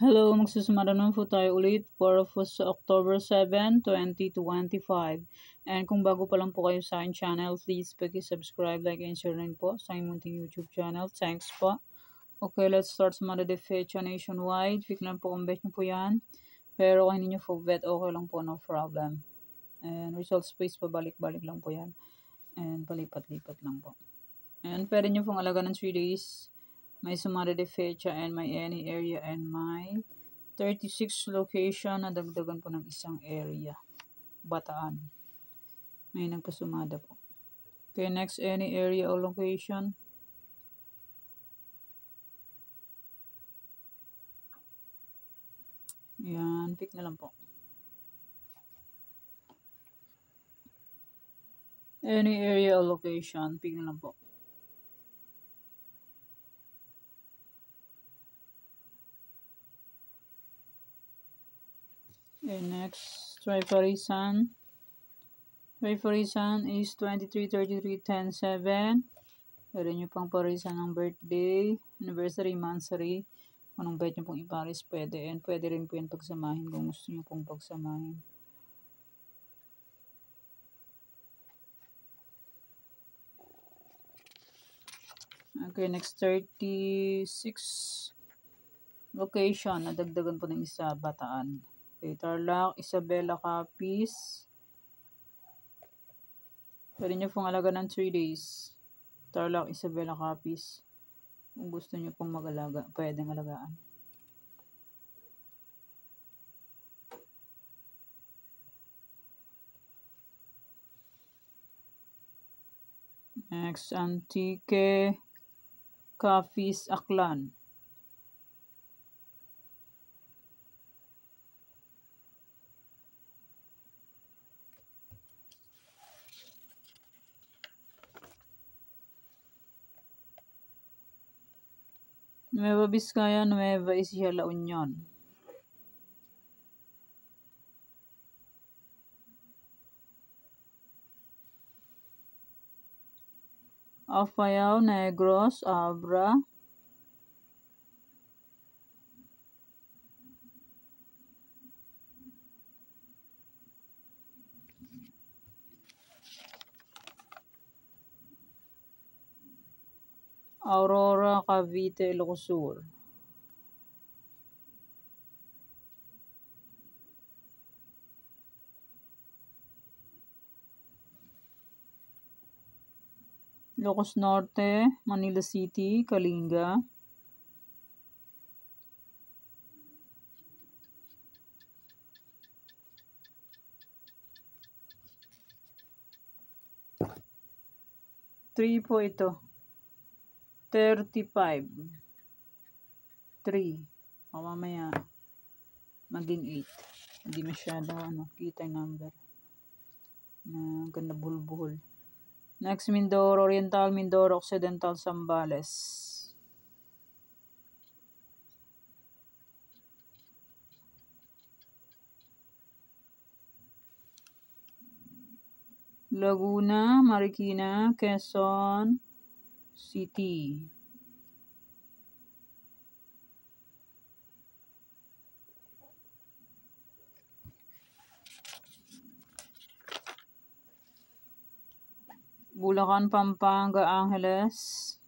Hello, magsusumada naman po tayo ulit para po sa October 7, 2025. And kung bago pa lang po kayo sa aking channel, please pag-subscribe, like, and share rin po sa aking munting YouTube channel. Thanks po. Okay, let's start sa mga fecha nationwide. Pick lang po kung bet nyo po yan. Pero kung hindi nyo po bet, okay lang po, no problem. And results space, pabalik-balik lang po yan. And palipat-lipat lang po. And pwede nyo pong alaga ng 3 days. May sumada de fecha and may any area and may 36 location na dagdagan po ng isang area. Bataan. May nagpasumada po. Okay, next any area or location. Yan, pick na lang po. Any area or location, pick na lang po. Okay, next, Trifarisan. Trifarisan is 23-33-10-7. Pwede nyo pang parisan ng birthday, anniversary, monthsary. Kung anong bet nyo pong iparis, pwede. And pwede rin po yan pagsamahin kung gusto nyo pong pagsamahin. Okay, next 36 location. Nadagdagan po ng isa, Bataan. Okay, Tarlac, Isabela, Capiz. Pwede nyo pong alaga ng 3 days. Tarlac, Isabela, Capiz. Kung gusto nyo pong mag-alaga, pwedeng alagaan. Next, Antique, Capiz, Aklan. Nueva Vizcaya, Nueva Ecija, La Union. Afayao, Negros, Abra. Aurora, Cavite, Ilocos Sur. Ilocos Norte, Manila City, Kalinga. Three po ito. 35. 3. O mamaya maging 8. Hindi masyado kita yung number. Na ganda bulbul. Next, Mindoro Oriental, Mindoro Occidental, Zambales. Laguna, Marikina, Quezon City. Bulacan, Pampanga, Angeles.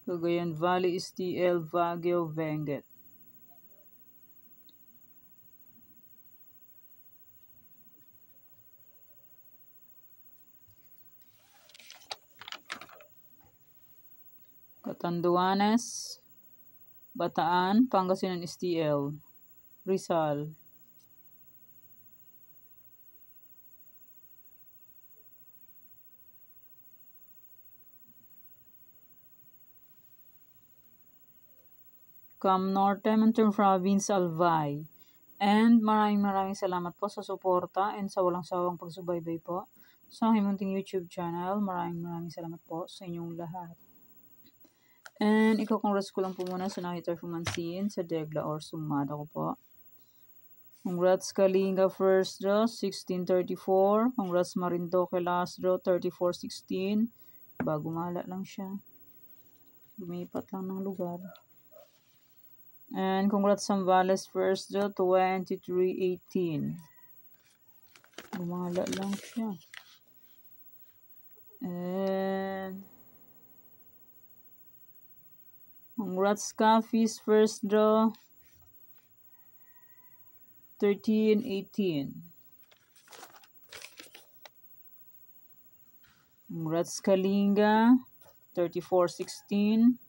Cagayan Valley, STL, Baguio, Benguet. Catanduanes, Bataan, Pangasinan, STL, Rizal. Cam Norte, Mountain Province, Albay. And maraming salamat po sa suporta and sa walang sawang pagsubaybay po sa aking munting YouTube channel. Maraming salamat po sa inyong lahat. And iko-congrats ko lang po muna sa nakita fumansin sa Degla or Sumada ko po. Congrats Kalinga first draw, 1634. Congrats Marindoque last draw, 3416. Gumala lang siya. Lumipat lang ng lugar. And congrats Zambales first draw, 2318. Gumala lang siya. And congrats Coffee's first draw, 1318. Congrats Kalinga, 3416.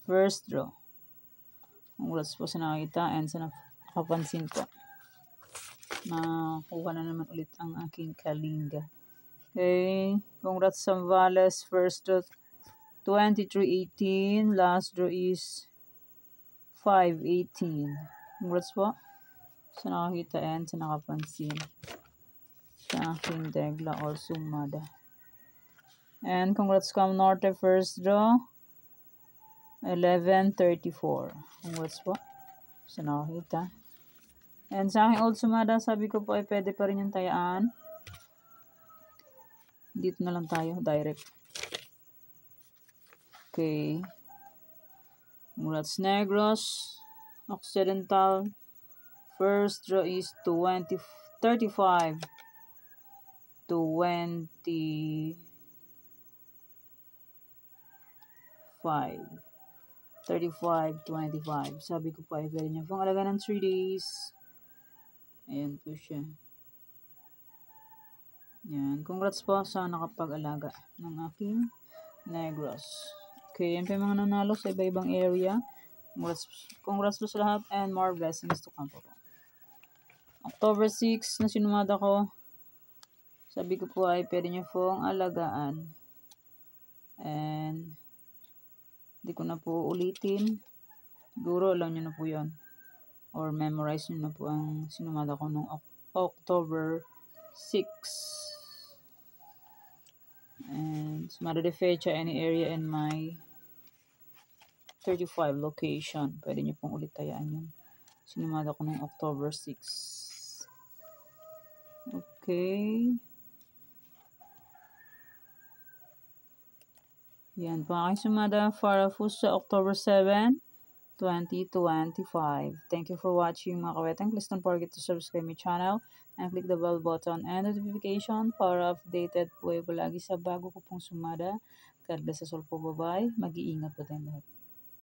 First draw. Congrats po sa nakita and sa nakapansin po. Nakuha na naman ulit ang aking Kalinga. Okay. Congrats Zambales first draw, 2318. Last draw is 518. Congrats po sa nakakita and sa nakapansin sa aking Degla or Sumada. And congrats Cam Norte first draw, 1134. Congrats po sa nakakita. And sa aking old Sumada, sabi ko po ay pwede pa rin yung tayaan. Dito na lang tayo, direct. Okay. Congrats Negros. Occidental. First draw is 35. 25. Sabi ko pa ay pwede niya pang alaga ng 3 days. Ayan po siya. Yan. Congrats po sa nakapag-alaga ng aking Negros. Okay, yan pa yung mga nanalo sa iba-ibang area. Congrats po sa lahat and more blessings to come po. October 6 na sinumada ko. Sabi ko po ay pwede niyo pong alagaan. And hindi ko na po ulitin. Siguro alam niyo na po yun. Or memorize niyo na po ang sinumada ko noong October 6. And sumada de fecha any area in my 35 location. Pwede niyo pong ulit tayaan yun. Sinumada ko noong October 6. Okay. Yan po aking sumada para po sa October 7, 2025. Thank you for watching mga kawetang. Please don't forget to subscribe my channel and click the bell button and notification para updated po kayo palagi sa bago ko pong sumada. God bless us all po. Bye-bye. Mag-iingat po tayong lahat.